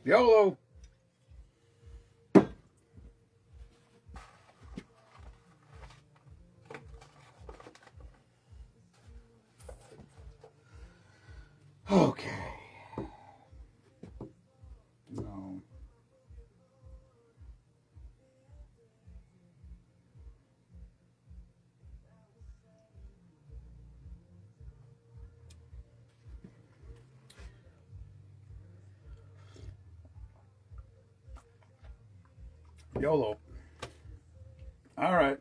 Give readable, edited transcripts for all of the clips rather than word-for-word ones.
YOLO. Okay. No. YOLO. All right.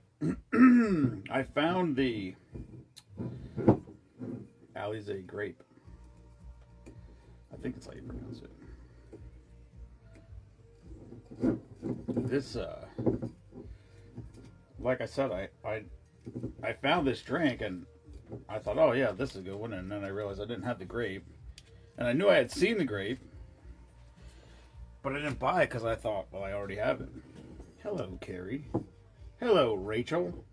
I found the Alizé grape. I think that's how you pronounce it. This, like I said, I found this drink and I thought, oh yeah, this is a good one. And then I realized I didn't have the grape. And I knew I had seen the grape, but I didn't buy it because I thought, well, I already have it. Hello, Carrie. Hello, Rachel.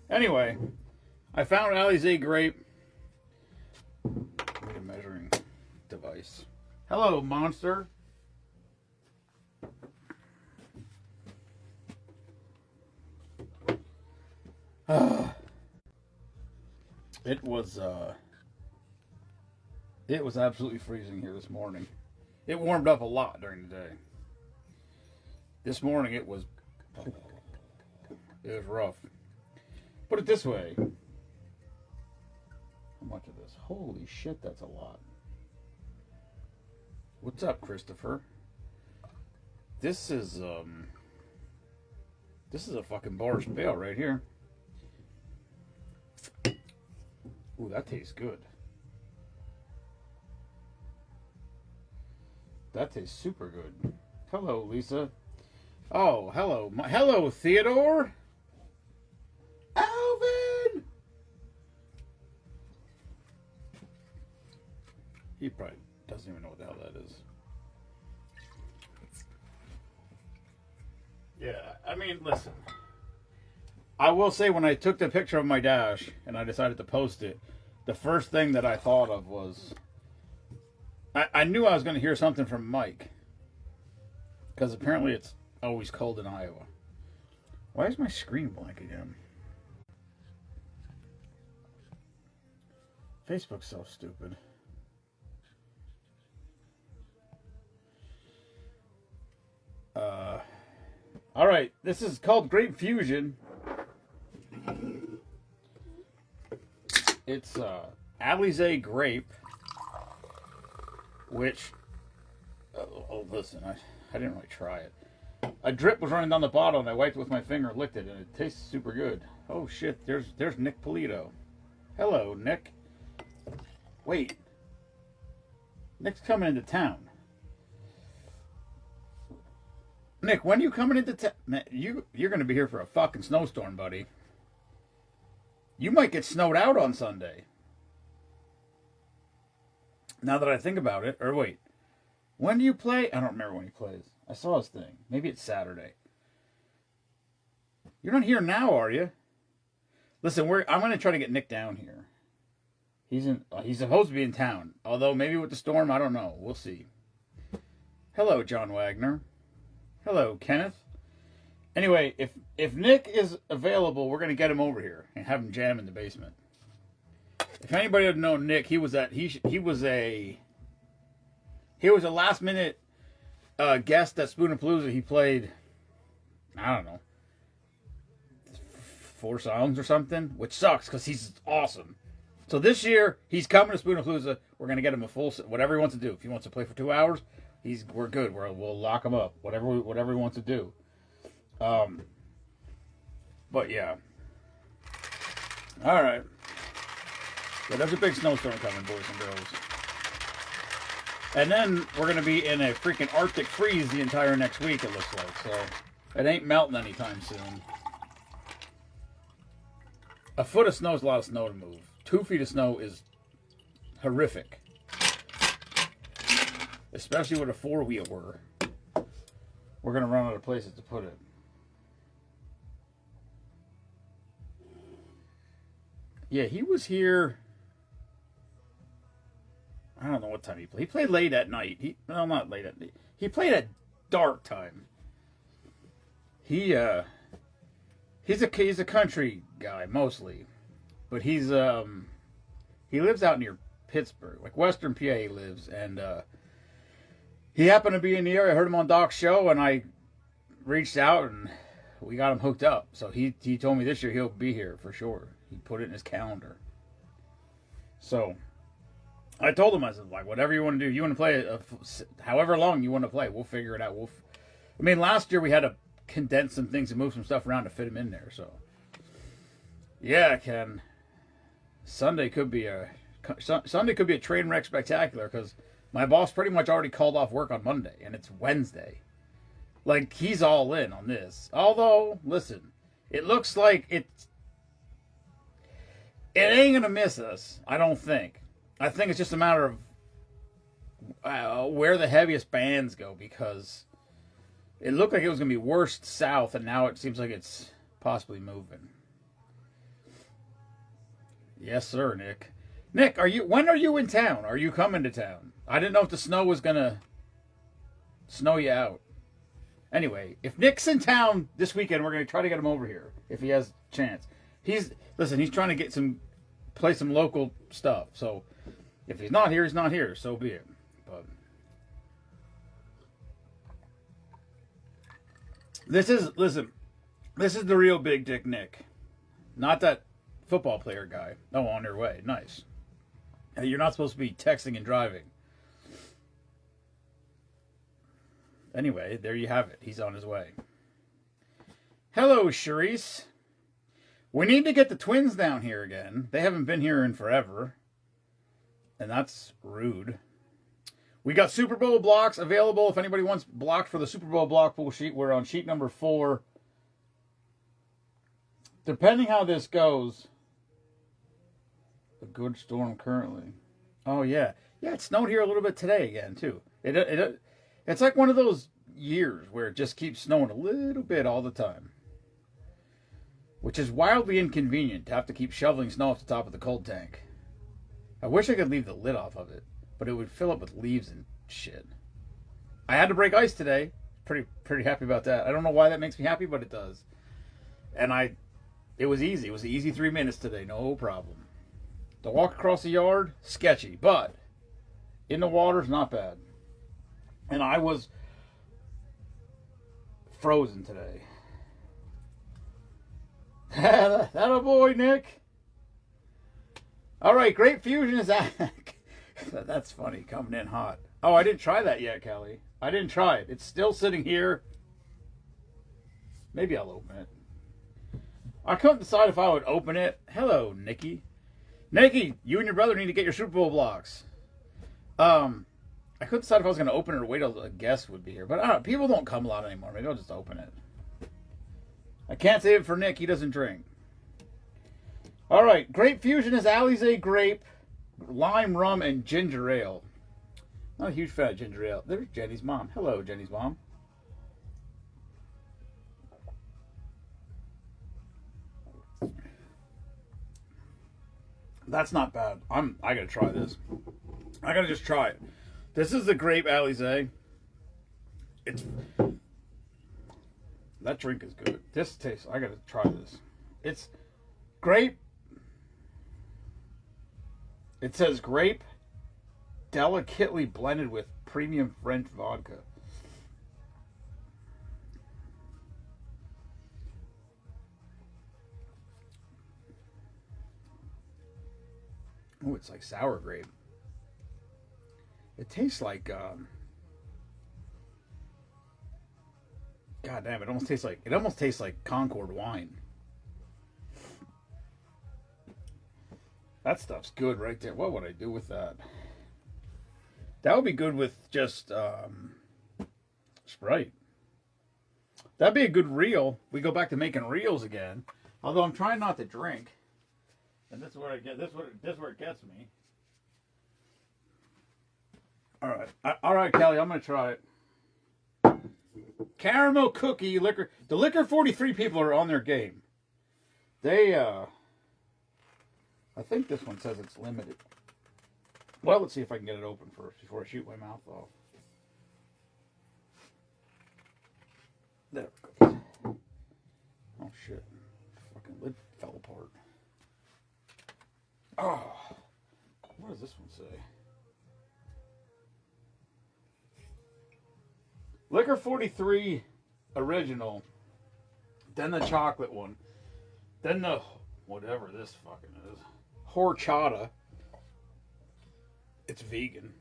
Anyway, I found Alizé grape. Need a measuring device. Hello, monster. It was absolutely freezing here this morning. It warmed up a lot during the day. This morning it was rough. Put it this way. How much of this? Holy shit, that's a lot. What's up, Christopher? This is a fucking Boris Bale right here. Ooh, that tastes good. That tastes super good. Hello, Lisa. Oh, hello. Hello, Theodore. Alvin! He probably doesn't even know what the hell that is. Yeah, I mean, listen. I will say when I took the picture of my dash and I decided to post it, the first thing that I thought of was I knew I was going to hear something from Mike. Because apparently it's always cold in Iowa. Why is my screen blank again? Facebook's so stupid. Alright, this is called Grape Fusion. It's Alizé grape, which, listen, I didn't really try it. A drip was running down the bottle, and I wiped it with my finger, licked it, and it tastes super good. Oh shit, there's Nick Polito. Hello, Nick. Wait, Nick's coming into town. Nick, when are you coming into town? You're going to be here for a fucking snowstorm, buddy. You might get snowed out on Sunday. Now that I think about it, or wait, when do you play? I don't remember when he plays. I saw his thing. Maybe it's Saturday. You're not here now, are you? Listen, I'm going to try to get Nick down here. He's supposed to be in town. Although maybe with the storm, I don't know. We'll see. Hello, John Wagner. Hello, Kenneth. Anyway, if Nick is available, we're gonna get him over here and have him jam in the basement. If anybody doesn't know Nick, he was a last minute guest at Spoonapalooza. He played, I don't know, 4 songs or something, which sucks because he's awesome. So this year he's coming to Spoonapalooza. We're gonna get him a full whatever he wants to do. If he wants to play for 2 hours, we're good. We'll lock him up. Whatever he wants to do. But yeah. All right. Yeah, there's a big snowstorm coming, boys and girls. And then we're going to be in a freaking Arctic freeze the entire next week, it looks like. So it ain't melting anytime soon. A foot of snow is a lot of snow to move. 2 feet of snow is horrific. Especially with a 4-wheeler. We're going to run out of places to put it. Yeah, he was here. what time he played. He played late at night. No, not late at night. He played at dark time. He's a country guy mostly, but he lives out near Pittsburgh, like Western PA he lives, and he happened to be in the area. I heard him on Doc's show, and I reached out and we got him hooked up. So he told me this year he'll be here for sure. He put it in his calendar. So I told him, I said, like, whatever you want to do, you want to play however long you want to play, we'll figure it out. I mean, last year we had to condense some things and move some stuff around to fit him in there. So yeah, Ken, Sunday could be a train wreck spectacular because my boss pretty much already called off work on Monday and it's Wednesday. Like, he's all in on this. Although, listen, it looks like it ain't going to miss us, I don't think. I think it's just a matter of where the heaviest bands go, because it looked like it was going to be worst south, and now it seems like it's possibly moving. Yes, sir, Nick. Nick, when are you in town? Are you coming to town? I didn't know if the snow was going to snow you out. Anyway, if Nick's in town this weekend, we're going to try to get him over here if he has a chance. He's trying to play some local stuff. So if he's not here, he's not here. So be it. But this is the real Big Dick Nick, not that football player guy. Oh, on their way. Nice. Hey, you're not supposed to be texting and driving. Anyway, there you have it. He's on his way. Hello, Charisse. We need to get the twins down here again. They haven't been here in forever. And that's rude. We got Super Bowl blocks available. If anybody wants blocked for the Super Bowl block pool sheet, we're on sheet number 4. Depending how this goes, a good storm currently. Oh, yeah. Yeah, it snowed here a little bit today again, too. It's like one of those years where it just keeps snowing a little bit all the time. Which is wildly inconvenient to have to keep shoveling snow off the top of the cold tank. I wish I could leave the lid off of it, but it would fill up with leaves and shit. I had to break ice today. Pretty happy about that. I don't know why that makes me happy, but it does. And it was easy. It was an easy 3 minutes today, no problem. The walk across the yard, sketchy, but in the water's not bad. And I was frozen today. That a boy, Nick. All right, Great Fusion is out. That's funny, coming in hot. Oh, I didn't try that yet, Kelly. I didn't try it. It's still sitting here. Maybe I'll open it. I couldn't decide if I would open it. Hello, Nikki. Nikki, you and your brother need to get your Super Bowl blocks. I couldn't decide if I was going to open it or wait till a guest would be here. But I don't know, people don't come a lot anymore. Maybe I'll just open it. I can't save it for Nick. He doesn't drink. All right. Grape Fusion is Alizé grape, lime rum, and ginger ale. Not a huge fan of ginger ale. There's Jenny's mom. Hello, Jenny's mom. That's not bad. I gotta try this. I gotta just try it. This is the grape Alizé. That drink is good. This tastes. I gotta try this. It's grape. It says grape, delicately blended with premium French vodka. Oh, it's like sour grape. It tastes like, God damn, it almost tastes like Concord wine. That stuff's good right there. What would I do with that? That would be good with just Sprite. That'd be a good reel. We go back to making reels again. Although I'm trying not to drink. And this is where it gets me. All right, Kelly, I'm gonna try it. Caramel cookie liquor. The Liquor 43 people are on their game. They I think this one says it's limited. Well, let's see if I can get it open first before I shoot my mouth off. There we go. Oh shit. Fucking lid fell apart. Oh. What does this one say? Liquor 43 original. Then the chocolate one. Then the whatever this fucking is. Horchata. It's vegan.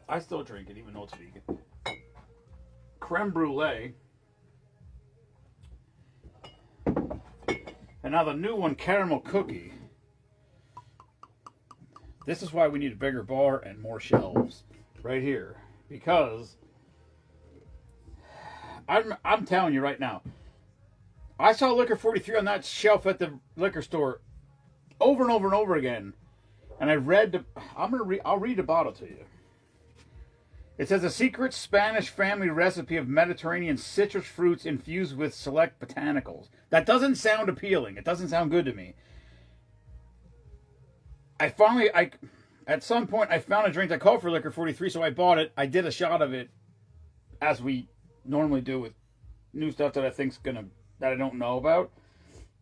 I still drink it even though it's vegan. Creme brulee. And now the new one, caramel cookie. This is why we need a bigger bar and more shelves right here, because I'm telling you right now, I saw Liquor 43 on that shelf at the liquor store over and over and over again, and I read I'll read the bottle to you. It says a secret Spanish family recipe of Mediterranean citrus fruits infused with select botanicals. That doesn't sound appealing. It doesn't sound good to me. At some point, I found a drink that called for Liquor 43, so I bought it. I did a shot of it, as we normally do with new stuff that I think's that I don't know about,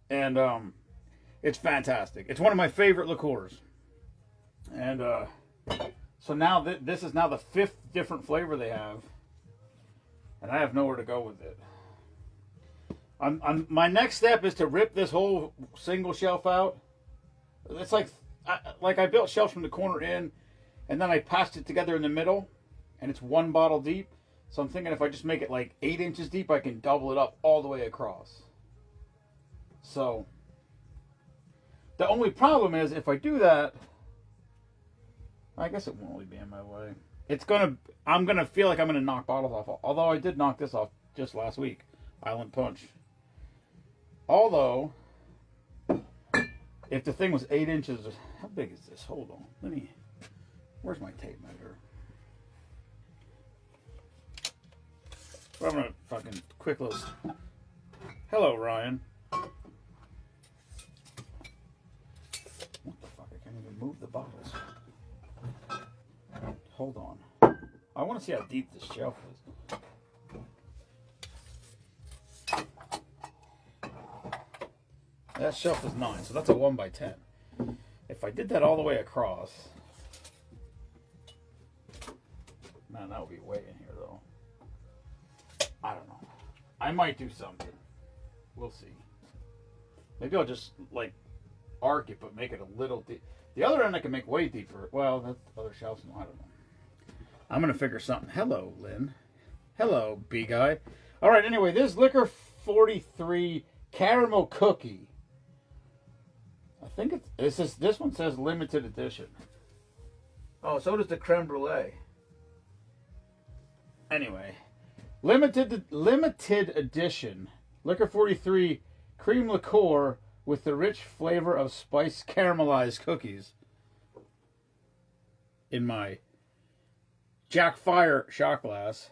and it's fantastic. It's one of my favorite liqueurs, and so now this is now the 5th different flavor they have, and I have nowhere to go with it. My next step is to rip this whole single shelf out. It's like I built shelves from the corner in, and then I passed it together in the middle, and it's 1 bottle deep. So I'm thinking if I just make it like 8 inches deep, I can double it up all the way across. So the only problem is if I do that, I guess it won't really be in my way. I'm gonna feel like I'm gonna knock bottles off. Although I did knock this off just last week, Island Punch. Although, if the thing was 8 inches, how big is this? Hold on, where's my tape measure? I'm gonna fucking quick little. Hello, Ryan. What the fuck? I can't even move the bottles. Hold on. I want to see how deep this shelf is. That shelf is 9, so that's a 1 by 10. If I did that all the way across, man, that would be way in here though. I don't know. I might do something. We'll see. Maybe I'll just like arc it, but make it a little deep. The other end I can make way deeper. Well, that's other shelves. I don't know. I'm gonna figure something. Hello, Lynn. Hello, B guy. All right. Anyway, this Liquor 43 caramel cookie. I think this one says limited edition. Oh, so does the creme brulee. Anyway, limited edition Liquor 43 cream liqueur with the rich flavor of spiced caramelized cookies. In my Jack Fire shot glass.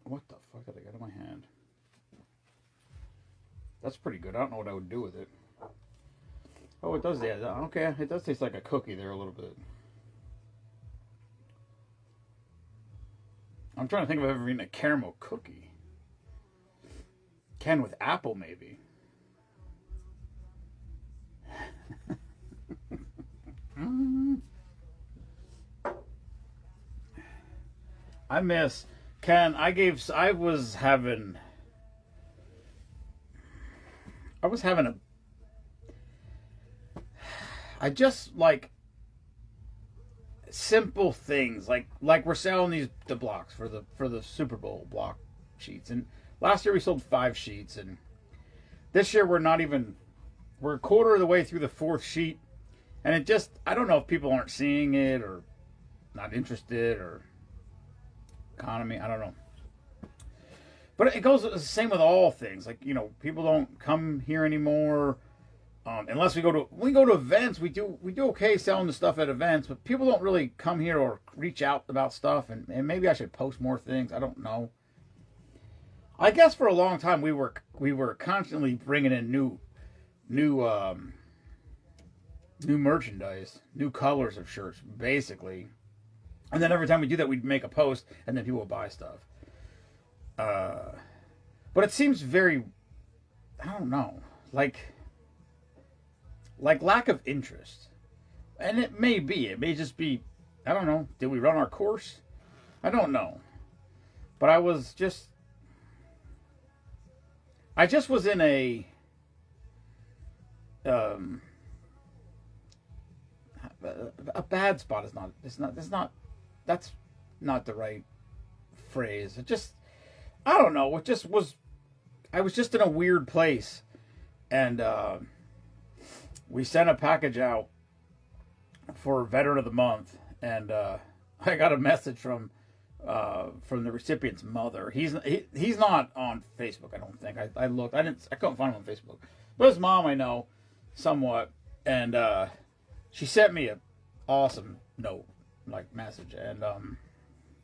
What the fuck did I get in my hand? That's pretty good. I don't know what I would do with it. Oh, it does. Yeah, okay. It does taste like a cookie there a little bit. I'm trying to think if I've ever eaten a caramel cookie. Can with apple, maybe. I miss Ken. I was having I just like simple things like we're selling the blocks for the Super Bowl block sheets, and last year we sold 5 sheets, and this year we're a quarter of the way through the 4th sheet, and it just, I don't know if people aren't seeing it or not interested or economy, I don't know. But it goes the same with all things. Like, people don't come here anymore. Unless we go to events, we do okay selling the stuff at events, but people don't really come here or reach out about stuff, and maybe I should post more things. I don't know. I guess for a long time we were constantly bringing in new merchandise, new colors of shirts, basically. And then every time we do that, we'd make a post, and then people would buy stuff. But it seems very, I don't know, like lack of interest. And it may be. It may just be, I don't know, did we run our course? I don't know. But I just was in a bad spot. That's not the right phrase. I don't know. I was just in a weird place. And we sent a package out for Veteran of the Month. And I got a message from the recipient's mother. He's not on Facebook, I don't think. I looked. I couldn't find him on Facebook. But his mom I know somewhat. And she sent me a awesome note, like message. And I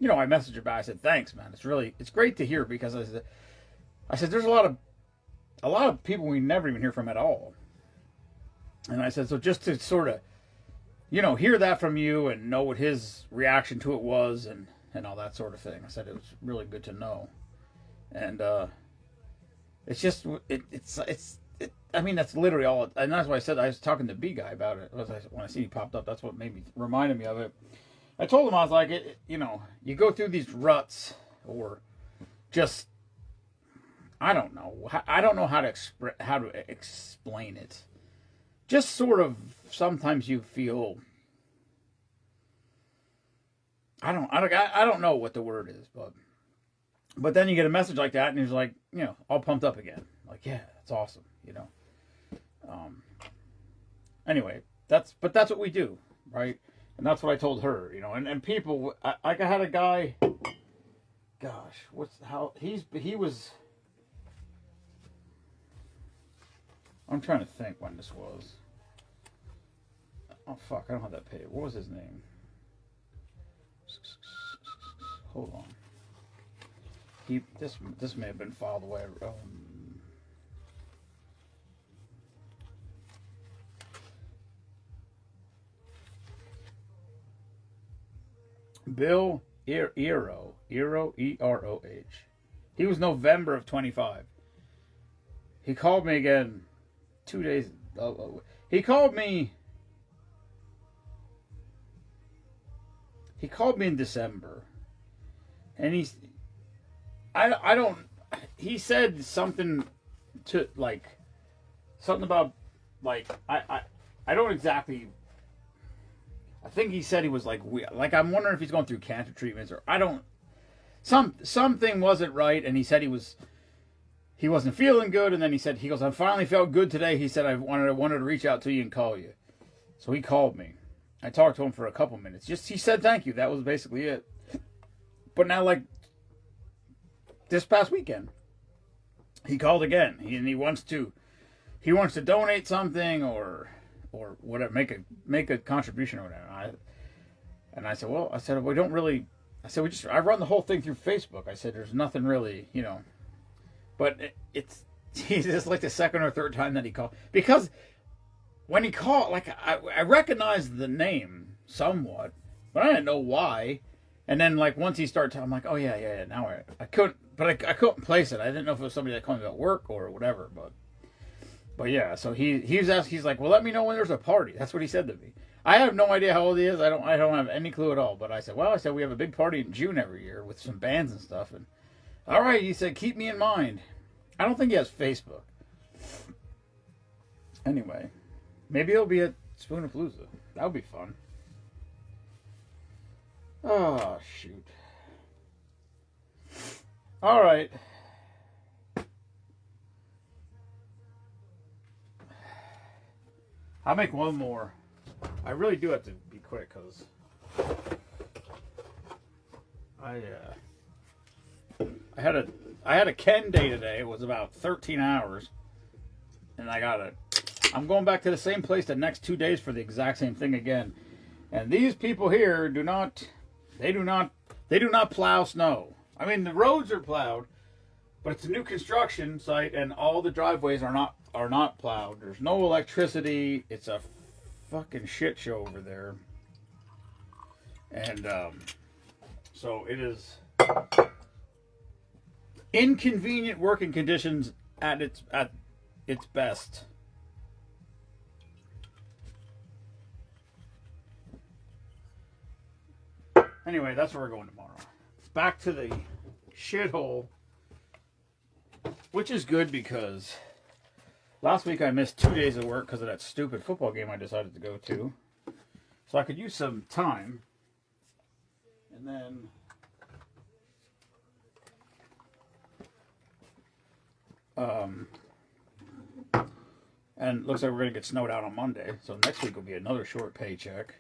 messaged her back. I said, thanks, man. It's great to hear, because I said there's a lot of people we never even hear from at all. And I said, so just to sort of, hear that from you and know what his reaction to it was and all that sort of thing. I said it was really good to know. And it's just, I mean, that's literally all. And that's why I said I was talking to B Guy about it. When I see he popped up, that's what reminded me of it. I told him, I was like, you go through these ruts, or just, I don't know. I don't know how to explain it. Just sort of, sometimes you feel, I don't know what the word is, but then you get a message like that, and he's like, all pumped up again. Like, yeah, that's awesome, Anyway, that's what we do, right? And that's what I told her, and people, I had a guy, gosh, he was, I'm trying to think when this was. Oh, fuck, I don't have that page. What was his name? Hold on. This may have been filed away. Bill Eroh, E-R-O-H. He was November of 25. He called me again 2 days. He called me in December, and he said something about, I don't exactly. I think he said he was like I'm wondering if he's going through cancer treatments, or I don't. Something wasn't right, and he said he wasn't feeling good, and then he goes, I finally felt good today. He said I wanted to reach out to you and call you. So he called me. I talked to him for a couple minutes. He said thank you. That was basically it. But now, this past weekend, he called again, and he wants to donate something or whatever, make a contribution or whatever. And I said, we don't really. I said, I run the whole thing through Facebook. I said, there's nothing really, But it's just like the second or third time that he called, because when he called, I recognized the name somewhat, but I didn't know why. And then once he started talking, I'm like, oh yeah. Now I couldn't, but I couldn't place it. I didn't know if it was somebody that called me about work or whatever. But yeah. So he was asked. He's like, well, let me know when there's a party. That's what he said to me. I have no idea how old he is. I don't have any clue at all. But I said, we have a big party in June every year with some bands and stuff. And all right, he said, keep me in mind. I don't think he has Facebook. Anyway, maybe he'll be at Spoonapalooza. That would be fun. Oh, shoot. All right. I'll make one more. I really do have to be quick, because I had a Ken day today. It was about 13 hours, and I'm going back to the same place the next 2 days for the exact same thing again. And these people here do not plow snow. I mean, the roads are plowed, But it's a new construction site, and all the driveways are not plowed. There's no electricity. It's a fucking shit show over there. And so it is inconvenient working conditions at its best. Anyway, that's where we're going tomorrow. Back to the shithole, which is good because last week I missed 2 days of work because of that stupid football game I decided to go to. So I could use some time. And then and looks like we're going to get snowed out on Monday. So next week will be another short paycheck.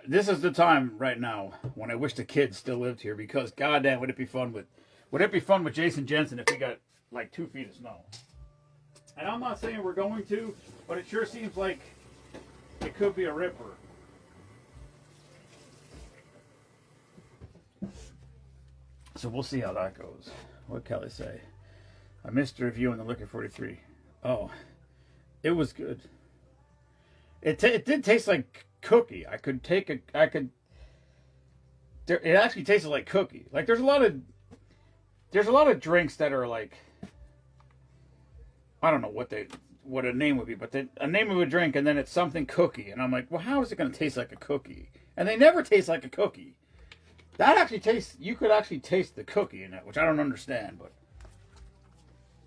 This is the time right now when I wish the kids still lived here, because goddamn would it be fun with Jason Jensen if we got like 2 feet of snow. And I'm not saying we're going to, but it sure seems like it could be a ripper. So we'll see how that goes. What can Kelly say? I missed the review on the Liquor 43. Oh, it was good. It did taste like cookie. It actually tasted like cookie. Like there's a lot of drinks that are like, I don't know what a name would be, but a name of a drink and then it's something cookie, and I'm like, well, how is it going to taste like a cookie? And they never taste like a cookie. That actually tastes. You could actually taste the cookie in it, which I don't understand, but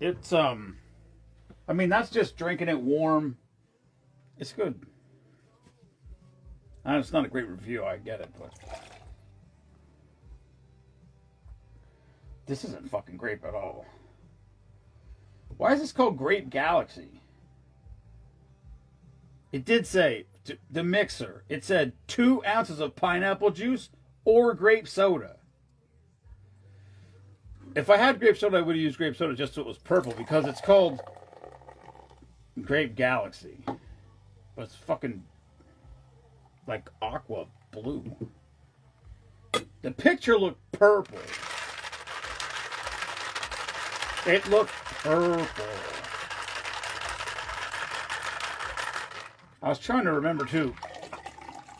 it's I mean, that's just drinking it warm. It's good. It's not a great review, I get it, but this isn't fucking grape at all. Why is this called Grape Galaxy? It did say, the mixer, it said 2 ounces of pineapple juice or grape soda. If I had grape soda, I would have used grape soda just so it was purple, because it's called Grape Galaxy. But it's fucking like aqua blue. The picture looked purple. It looked purple. I was trying to remember too.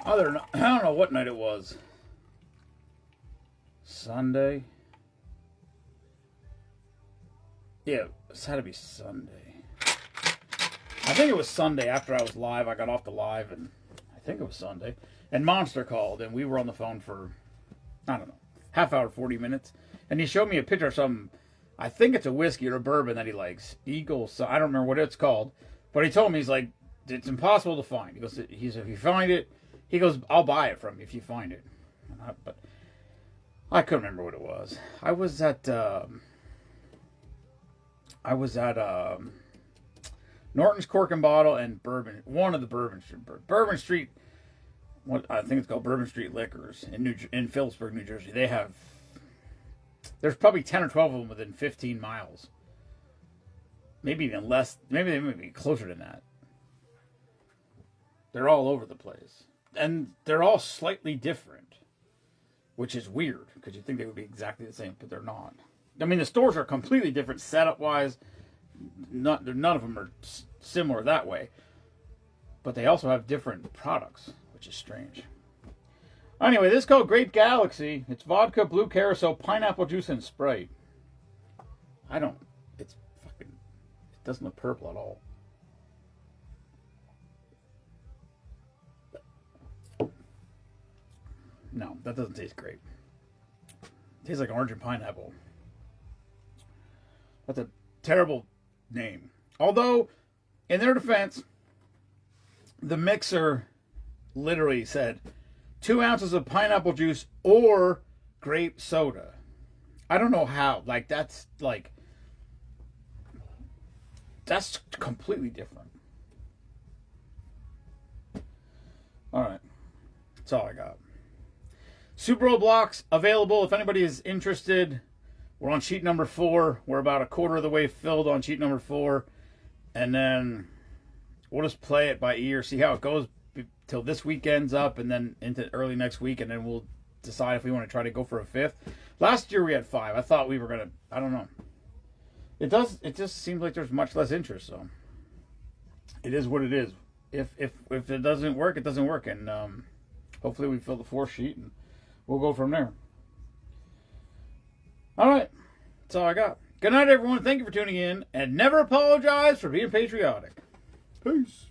I don't know what night it was. Sunday? Yeah, it's had to be Sunday. I think it was Sunday after I was live. I got off the live, and I think it was Sunday. And Monster called, and we were on the phone for, I don't know, half hour, 40 minutes. And he showed me a picture of some, I think it's a whiskey or a bourbon that he likes. Eagle, I don't remember what it's called. But he told me, he's like, it's impossible to find. He goes, if you find it, he goes, I'll buy it from you if you find it. But I couldn't remember what it was. I was at Norton's Cork and Bottle and Bourbon, one of the Bourbon Street. What I think it's called Bourbon Street Liquors in Phillipsburg, New Jersey. There's probably 10 or 12 of them within 15 miles. Maybe even less. Maybe they might be closer than that. They're all over the place. And they're all slightly different, which is weird, because you'd think they would be exactly the same, but they're not. I mean, the stores are completely different setup-wise. None of them are similar that way. But they also have different products, which is strange. Anyway, this is called Grape Galaxy. It's vodka, blue carousel, pineapple juice, and Sprite. It doesn't look purple at all. No, that doesn't taste great. It tastes like orange and pineapple. That's a terrible name. Although, in their defense, the mixer literally said 2 ounces of pineapple juice or grape soda. I don't know how. That's completely different. Alright. That's all I got. Super Bowl blocks available if anybody is interested. We're on sheet number 4. We're about a quarter of the way filled on sheet number 4. And then we'll just play it by ear, see how it goes till this weekend's up, and then into early next week, and then we'll decide if we want to try to go for a fifth. Last year we had 5. I thought we were gonna. I don't know. It just seems like there's much less interest. So it is what it is. If it doesn't work, it doesn't work, and hopefully we fill the 4th sheet and we'll go from there. All right, that's all I got. Good night, everyone. Thank you for tuning in, and never apologize for being patriotic. Peace.